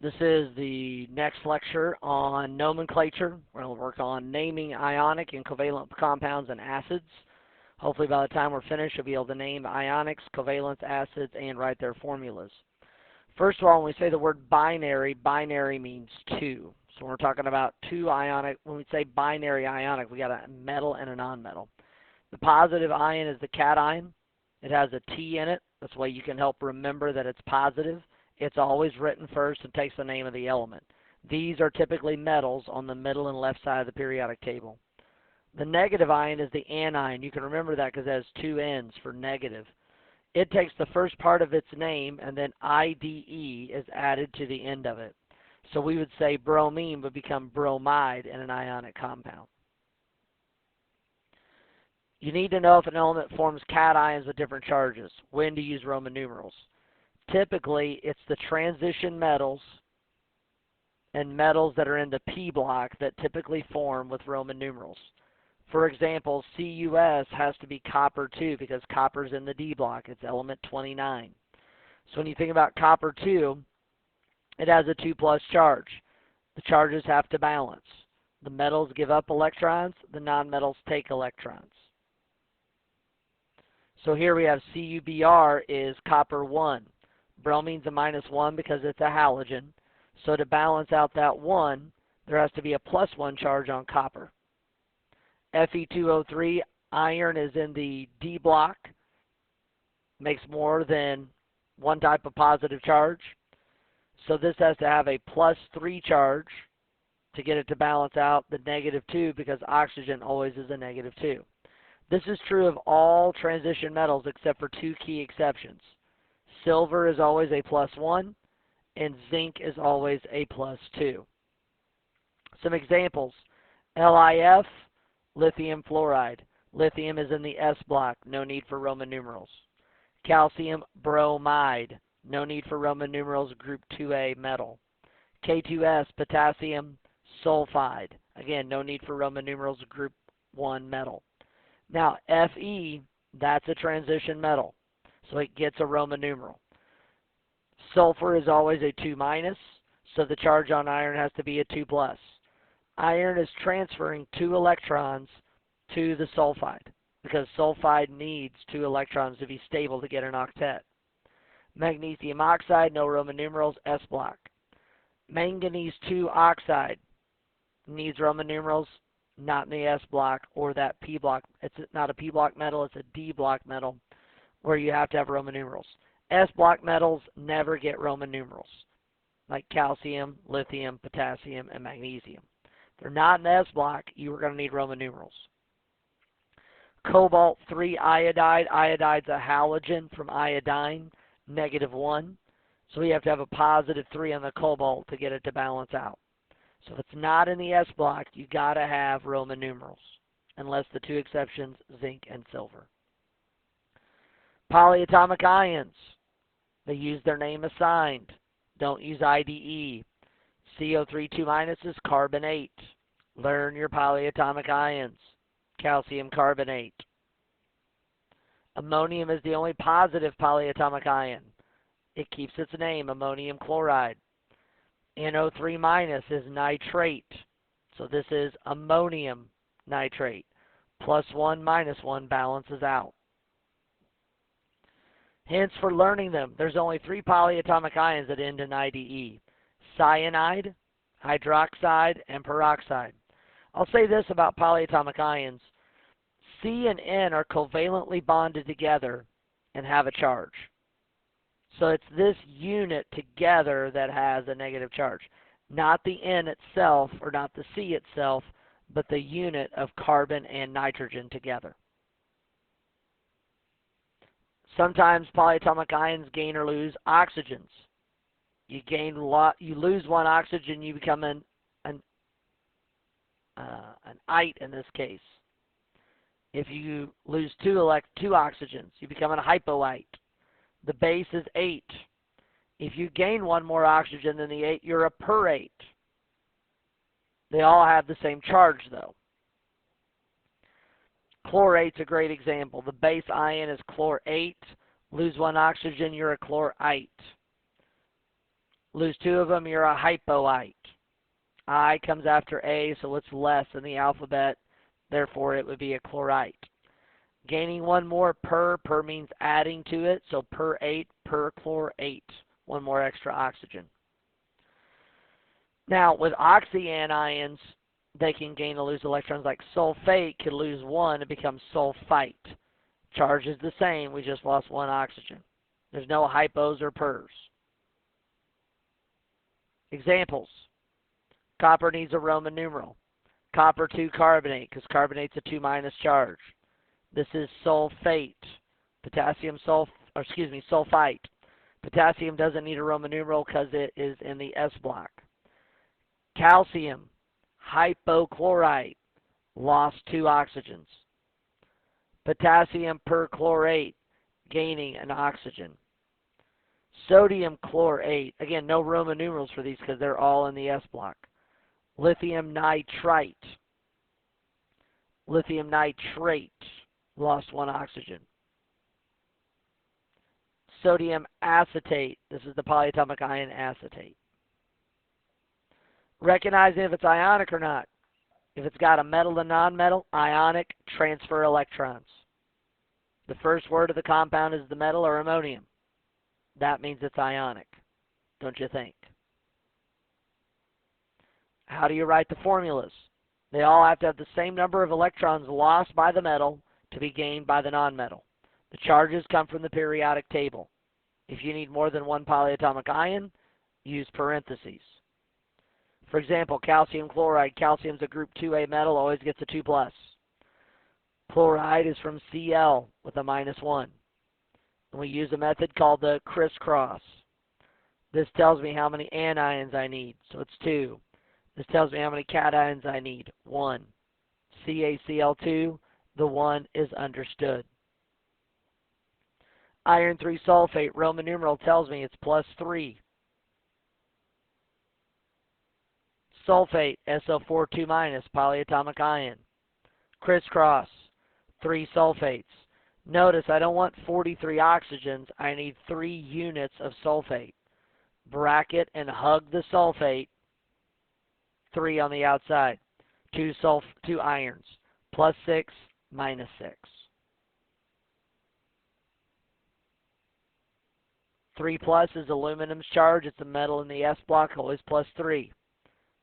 This is the next lecture on nomenclature. We're going to work on naming ionic and covalent compounds and acids. Hopefully by the time we're finished, you'll be able to name ionics, covalents, acids, and write their formulas. First of all, when we say the word binary, binary means two. So when we're talking about two ionic, when we say binary ionic, we got a metal and a nonmetal. The positive ion is the cation. It has a T in it. That's why you can help remember that it's positive. It's always written first and takes the name of the element. These are typically metals on the middle and left side of the periodic table. The negative ion is the anion. You can remember that because it has two N's for negative. It takes the first part of its name and then IDE is added to the end of it. So we would say bromine would become bromide in an ionic compound. You need to know if an element forms cations with different charges, when to use Roman numerals. Typically, it's the transition metals and metals that are in the P block that typically form with Roman numerals. For example, CuS has to be copper 2 because copper is in the D block. It's element 29. So when you think about copper 2, it has a 2+ charge. The charges have to balance. The metals give up electrons. The nonmetals take electrons. So here we have CuBr is copper 1. Bromine's a -1 because it's a halogen. So to balance out that 1, there has to be a +1 charge on copper. Fe2O3, iron is in the D block. Makes more than one type of positive charge. So this has to have a +3 charge to get it to balance out the -2 because oxygen always is a -2. This is true of all transition metals except for two key exceptions. Silver is always a +1, and zinc is always a +2. Some examples: LiF, lithium fluoride. Lithium is in the S block, no need for Roman numerals. Calcium bromide, no need for Roman numerals, group 2A metal. K2S, potassium sulfide. Again, no need for Roman numerals, group 1 metal. Now, Fe, that's a transition metal, so it gets a Roman numeral. Sulfur is always a 2-, so the charge on iron has to be a 2+. Iron is transferring 2 electrons to the sulfide because sulfide needs 2 electrons to be stable to get an octet. Magnesium oxide, no Roman numerals, S block. Manganese 2 oxide needs Roman numerals, not in the S block or that P block. It's not a P block metal, it's a D block metal where you have to have Roman numerals. S block metals never get Roman numerals, like calcium, lithium, potassium, and magnesium. If they're not in the S block, you are going to need Roman numerals. Cobalt 3 iodide. Iodide's a halogen from iodine, -1. So we have to have a +3 on the cobalt to get it to balance out. So if it's not in the S block, you got to have Roman numerals, unless the two exceptions, zinc and silver. Polyatomic ions, they use their name assigned. Don't use IDE. CO3 2- is carbonate. Learn your polyatomic ions. Calcium carbonate. Ammonium is the only positive polyatomic ion. It keeps its name, ammonium chloride. NO3- is nitrate. So this is ammonium nitrate. +1 -1 balances out. Hence, for learning them, there's only 3 polyatomic ions that end in IDE. Cyanide, hydroxide, and peroxide. I'll say this about polyatomic ions. C and N are covalently bonded together and have a charge. So it's this unit together that has a negative charge. Not the N itself or not the C itself, but the unit of carbon and nitrogen together. Sometimes polyatomic ions gain or lose oxygens. You lose one oxygen, you become an ite in this case. If you lose two oxygens, you become a hypoite. The base is 8. If you gain one more oxygen than the 8, you're a perate. They all have the same charge, though. Chlorate's a great example. The base ion is chlorate. Lose one oxygen, you're a chlorite. Lose two of them, you're a hypoite. I comes after A, so it's less in the alphabet. Therefore, it would be a chlorite. Gaining one more per means adding to it, so per-8, perchlorate. One more extra oxygen. Now, with oxyanions, they can gain or lose electrons. Like sulfate could lose one and become sulfite. Charge is the same, we just lost one oxygen. There's no hypos or pers. Examples. Copper needs a Roman numeral. Copper 2 carbonate, because carbonate's a 2- charge. This is sulfate. Sulfite. Potassium doesn't need a Roman numeral because it is in the S block. Calcium, hypochlorite, lost 2 oxygens. Potassium perchlorate, gaining an oxygen. Sodium chlorate, again, no Roman numerals for these because they're all in the S block. Lithium nitrite. Lithium nitrate, lost 1 oxygen. Sodium acetate, this is the polyatomic ion acetate. Recognizing if it's ionic or not. If it's got a metal and non-metal, ionic, transfer electrons. The first word of the compound is the metal or ammonium. That means it's ionic, don't you think? How do you write the formulas? They all have to have the same number of electrons lost by the metal to be gained by the non-metal. The charges come from the periodic table. If you need more than one polyatomic ion, use parentheses. For example, calcium chloride. Calcium's a group 2A metal, always gets a 2+. Chloride is from Cl with a -1. And we use a method called the crisscross. This tells me how many anions I need, so it's 2. This tells me how many cations I need, 1. CaCl2, the 1 is understood. Iron 3 sulfate, Roman numeral tells me it's +3. Sulfate, SO4 2-, polyatomic ion. Crisscross, 3 sulfates. Notice I don't want 43 oxygens, I need 3 units of sulfate. Bracket and hug the sulfate, 3 on the outside. 2 irons, +6, -6. 3+ is aluminum's charge, it's a metal in the S block, always +3.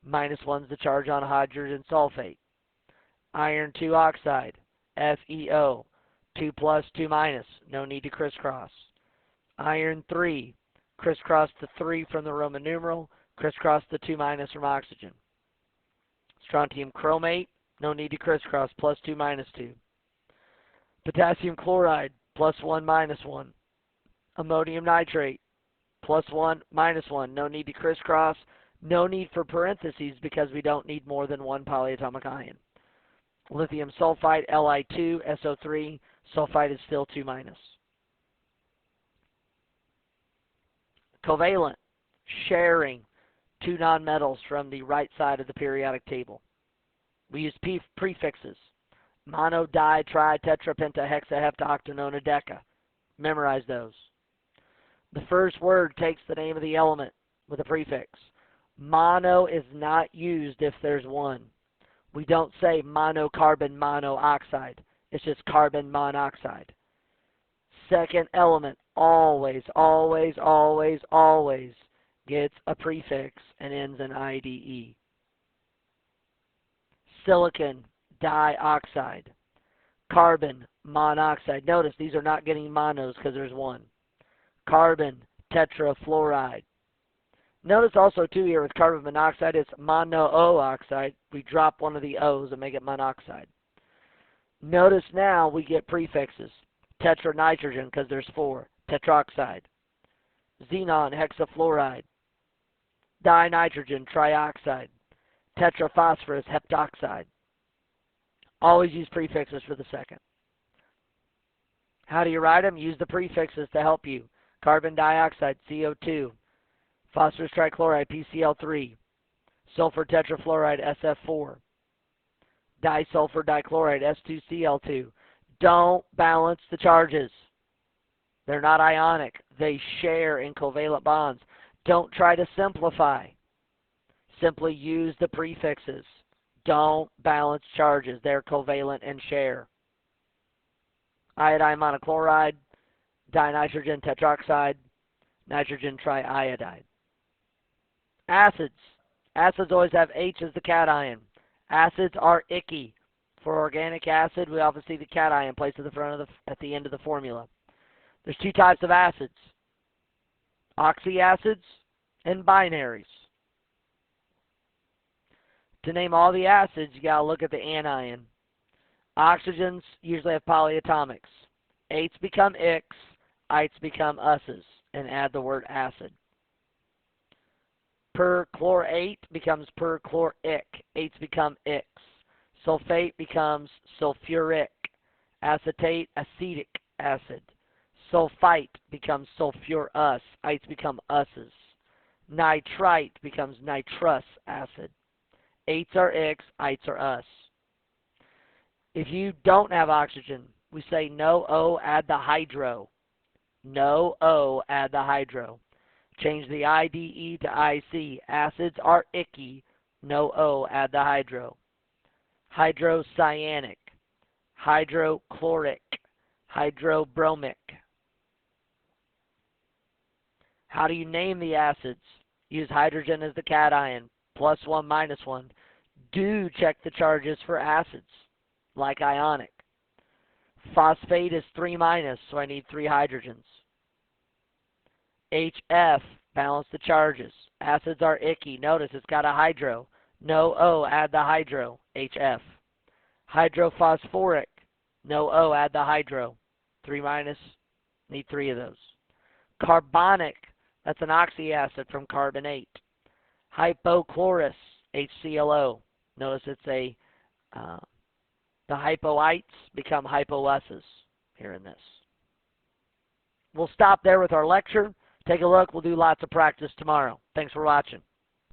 -1's the charge on hydrogen sulfate. Iron 2 oxide, FeO, 2+, 2-, no need to crisscross. Iron 3, crisscross the 3 from the Roman numeral, crisscross the 2- from oxygen. Strontium chromate, no need to crisscross, +2, -2. Potassium chloride, +1, -1. Ammonium nitrate, +1, -1. No need to crisscross. No need for parentheses because we don't need more than one polyatomic ion. Lithium sulfite, Li2, SO3. Sulfite is still 2-. Covalent, sharing 2 nonmetals from the right side of the periodic table. We use prefixes. Mono, di, tri, tetra, penta, hexa, hepta, octa, nona, deca. Memorize those. The first word takes the name of the element with a prefix. Mono is not used if there's one. We don't say monocarbon monoxide. It's just carbon monoxide. Second element always, always, always, always gets a prefix and ends in IDE. Silicon dioxide. Carbon monoxide. Notice these are not getting monos because there's one. Carbon tetrafluoride. Notice also too here with carbon monoxide, it's monooxide. We drop one of the O's and make it monoxide. Notice now we get prefixes. Tetranitrogen because there's 4. Tetroxide. Xenon hexafluoride. Dinitrogen trioxide. Tetraphosphorus heptoxide. Always use prefixes for the second. How do you write them? Use the prefixes to help you. Carbon dioxide, CO2. Phosphorus trichloride, PCl3. Sulfur tetrafluoride, SF4. Disulfur dichloride, S2Cl2. Don't balance the charges. They're not ionic. They share in covalent bonds. Don't try to simplify. Simply use the prefixes. Don't balance charges. They're covalent and share. Iodine monochloride, dinitrogen tetroxide, nitrogen triiodide. Acids. Acids always have H as the cation. Acids are icky. For organic acid, we often see the cation placed at the end of the formula. There's two types of acids: oxyacids and binaries. To name all the acids, you gotta look at the anion. Oxygens usually have polyatomics. Eights become X, ites become us's, and add the word acid. Perchlorate becomes perchloric. Eights become X. Sulfate becomes sulfuric. Acetate, acetic acid. Sulfite becomes sulfurous. Ites become us's. Nitrite becomes nitrous acid. Eights are X, ites are us. If you don't have oxygen, we say no O, add the hydro. No O, add the hydro. Change the IDE to IC. Acids are icky. No O, add the hydro. Hydrocyanic, hydrochloric, hydrobromic. How do you name the acids? Use hydrogen as the cation, +1, -1. Do check the charges for acids, like ionic. Phosphate is 3-, so I need 3 hydrogens. HF, balance the charges. Acids are icky. Notice it's got a hydro. No O, add the hydro. HF. Hydrophosphoric. No O, add the hydro. 3-, need 3 of those. Carbonic, that's an oxyacid from carbonate. Hypochlorous, HClO. Notice it's the hypoites become hypous's here in this. We'll stop there with our lecture. Take a look. We'll do lots of practice tomorrow. Thanks for watching.